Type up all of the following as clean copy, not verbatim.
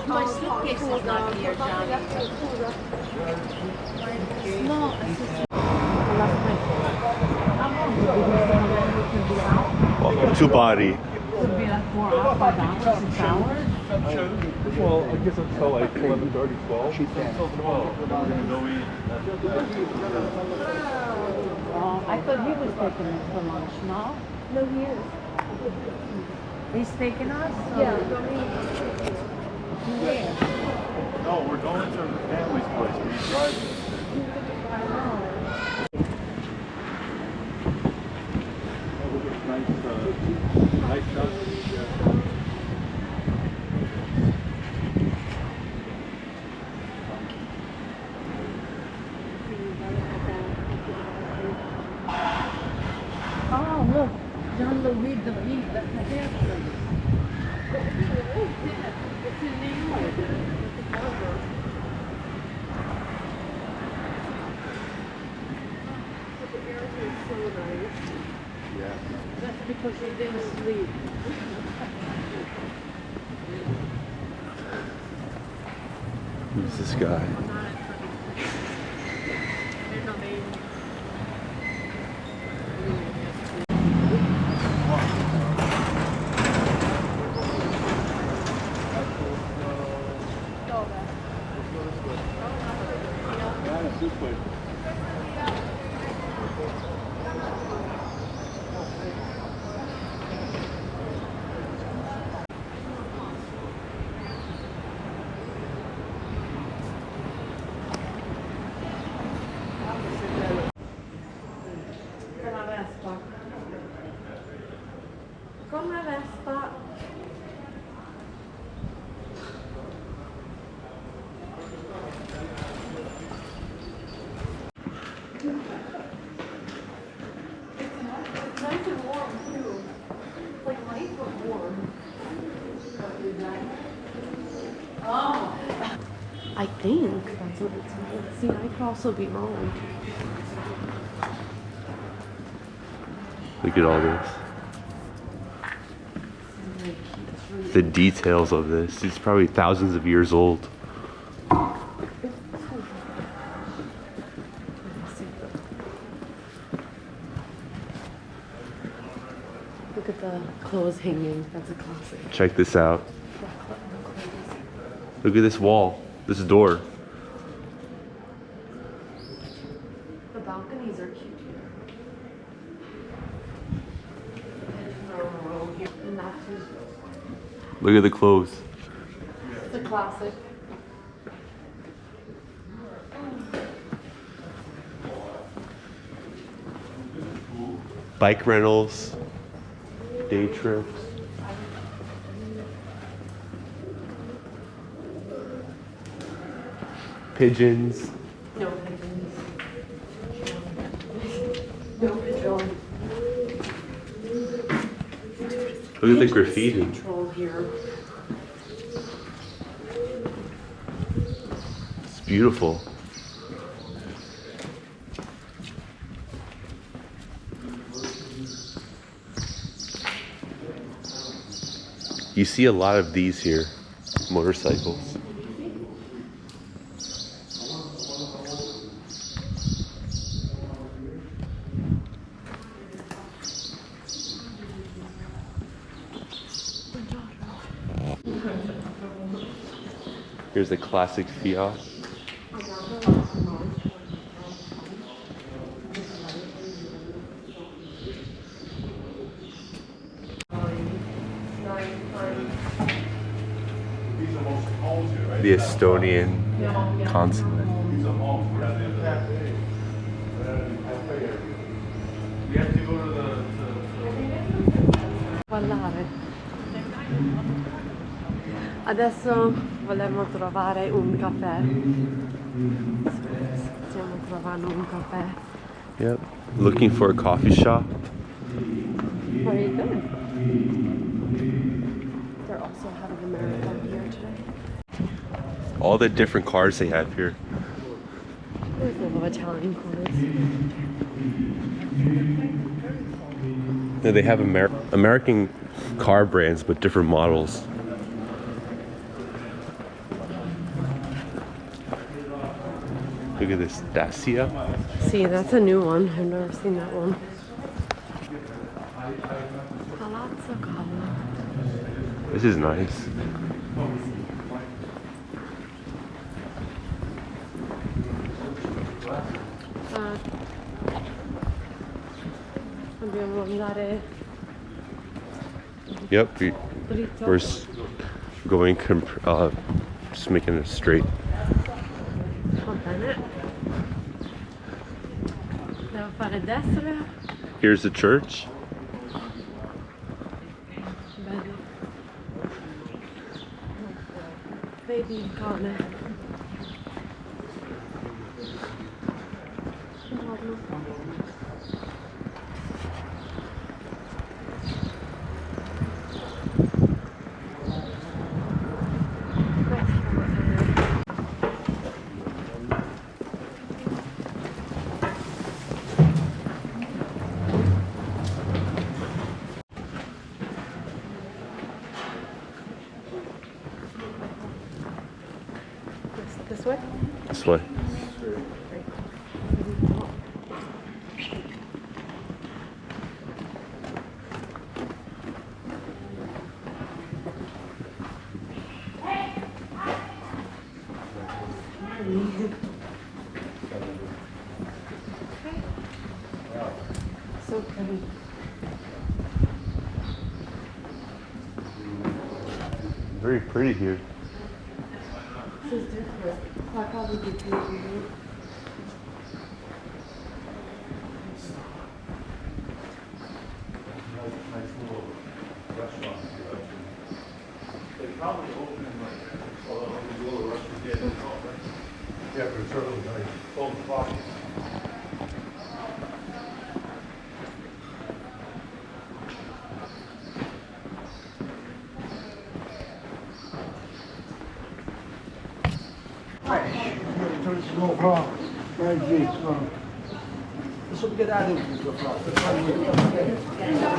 My suitcase is not here, Johnny. No, Welcome to Bari. Would be like 4 hours, 6 hours. Well, I guess until like 11:30, 12. I thought he was taking us for lunch, no? No, he is. He's taking us? Yeah. Where? No, we're going to the family's place. We drive. Nice stuff. Oh, look. Jean-Louis Denis, that's the hair place. It's in New York. The air here is so nice. Yeah. That's because you didn't sleep. Who's this guy? Come Vespa. It's nice and warm too. It's like light but warm. Oh. I think that's what it's called. See, I could also be wrong. Look at all this. The details of this. It's probably thousands of years old. Look at the clothes hanging. That's a classic. Check this out. Look at this wall. This door. The balconies are cute here. And that's just Look at the clothes. the classic. Bike rentals. Day trips. Pigeons. No pigeons. No pigeons. Look at the graffiti. Control here. It's beautiful. You see a lot of these here, motorcycles. Here's the classic Fiat. The Estonian consulate. Ballare. Adesso volevo trovare un caffè. Stiamo trovando un caffè. Yep. Looking for a coffee shop. Very good. They're also having a marathon here today. All the different cars they have here. There's a lot of Italian cars. Yeah, they have American car brands, but different models. Look at this Dacia. See, that's a new one. I've never seen that one. Palazzo Gallo. This is nice. Dobbiamo andare Yep, dritto. we're going, just making it straight. Va bene. Devo fare destra. Here's the church. Bello. Vedi il cane. Enorme. This way? This way. So pretty. Very pretty here. This is different. I'll probably be too. No problem. Adesso mi date un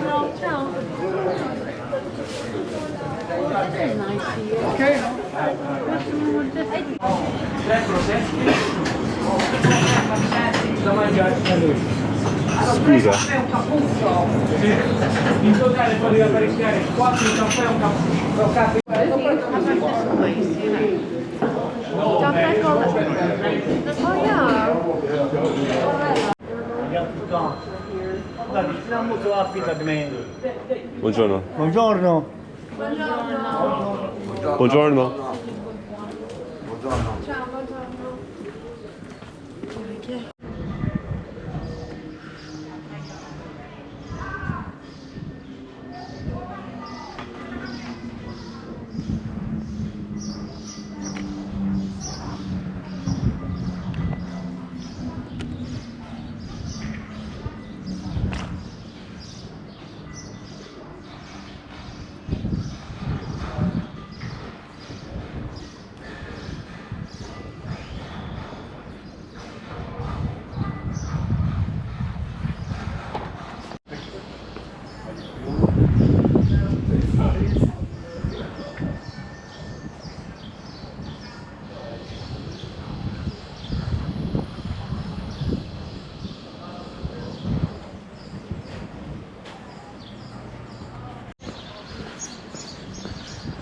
po'. Ciao. This is nice here. Okay. Scusa. In totale poteva apparecchiare 4 caffè e un cappuccino. Caffè con... Oh yeah. Buongiorno. Buongiorno. Buongiorno. Ciao, buongiorno.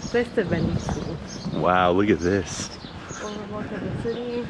Questo è bellissimo. Wow, look at this. Overlook of the city.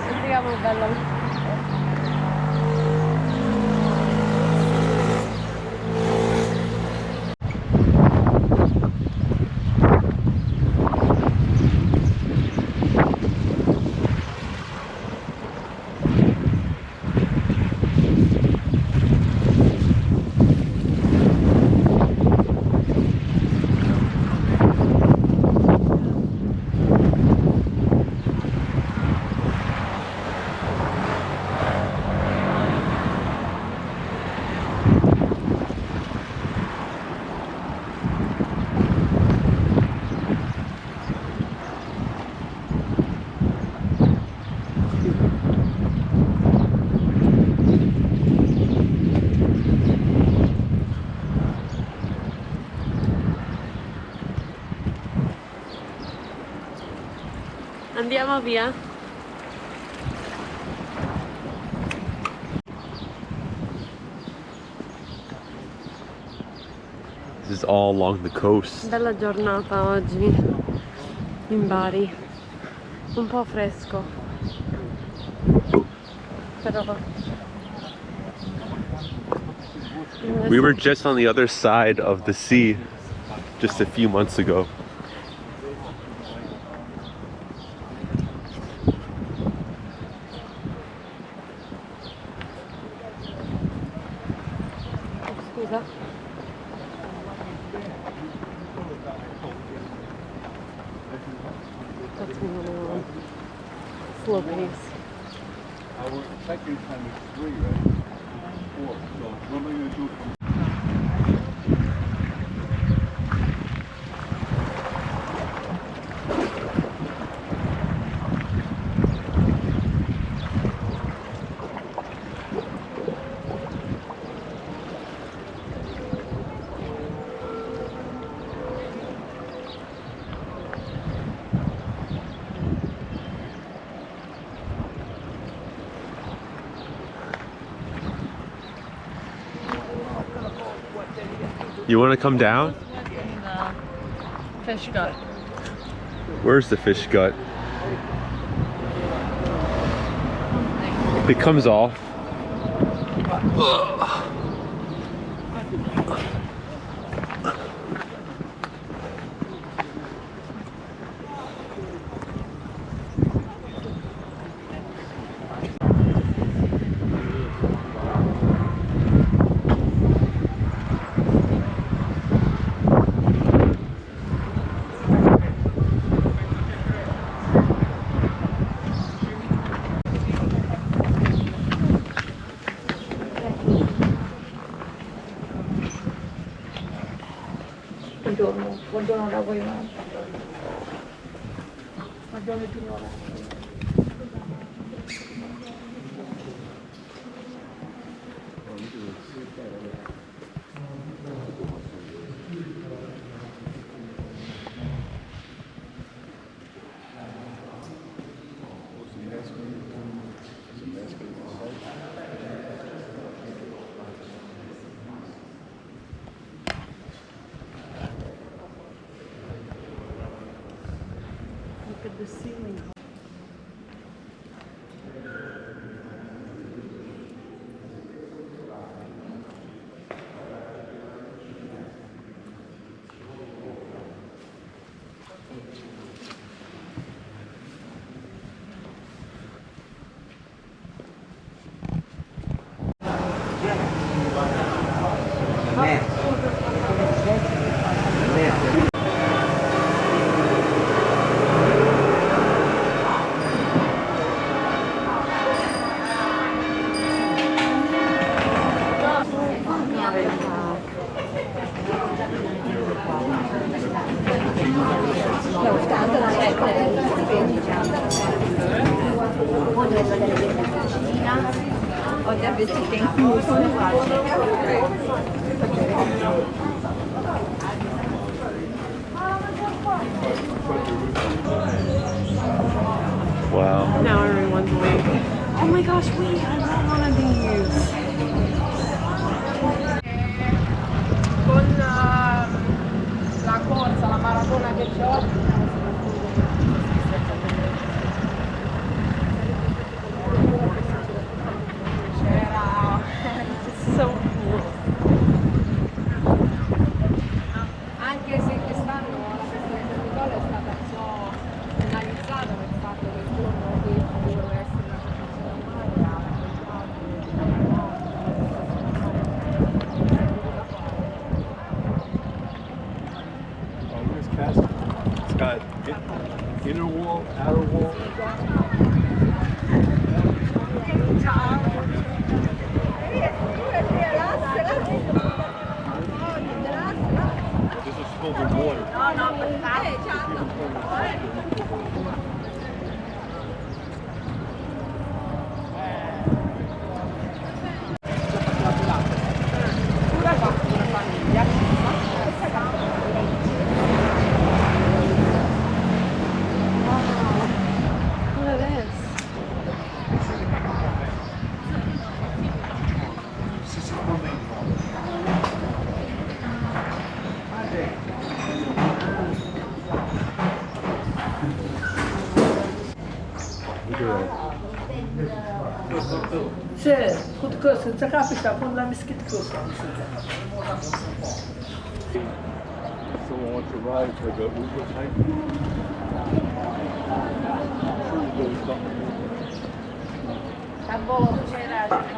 Entriamo, bello. Andiamo via. This is all along the coast. Bella giornata oggi in Bari. Un po' fresco. Però We were just on the other side of the sea just a few months ago. scusa. That's me slow pace. Our check-in time is 3, right? 4. So what am I going to do from You want to come down? Fish gut. Where's the fish gut? It comes off. Ugh. Buongiorno da voi. Buongiorno signora. Look at the ceiling. Wow. Now everyone's awake. Oh my gosh, wait, I want one of these. Con la corsa, la maratona che c'è oggi. wall, outer wall. This is filled with water. Look at this. C'è, cosa, c'è capita con la meschita cosa. Someone wants to ride for the Uber type. I'm sure there's something. A bola, c'era.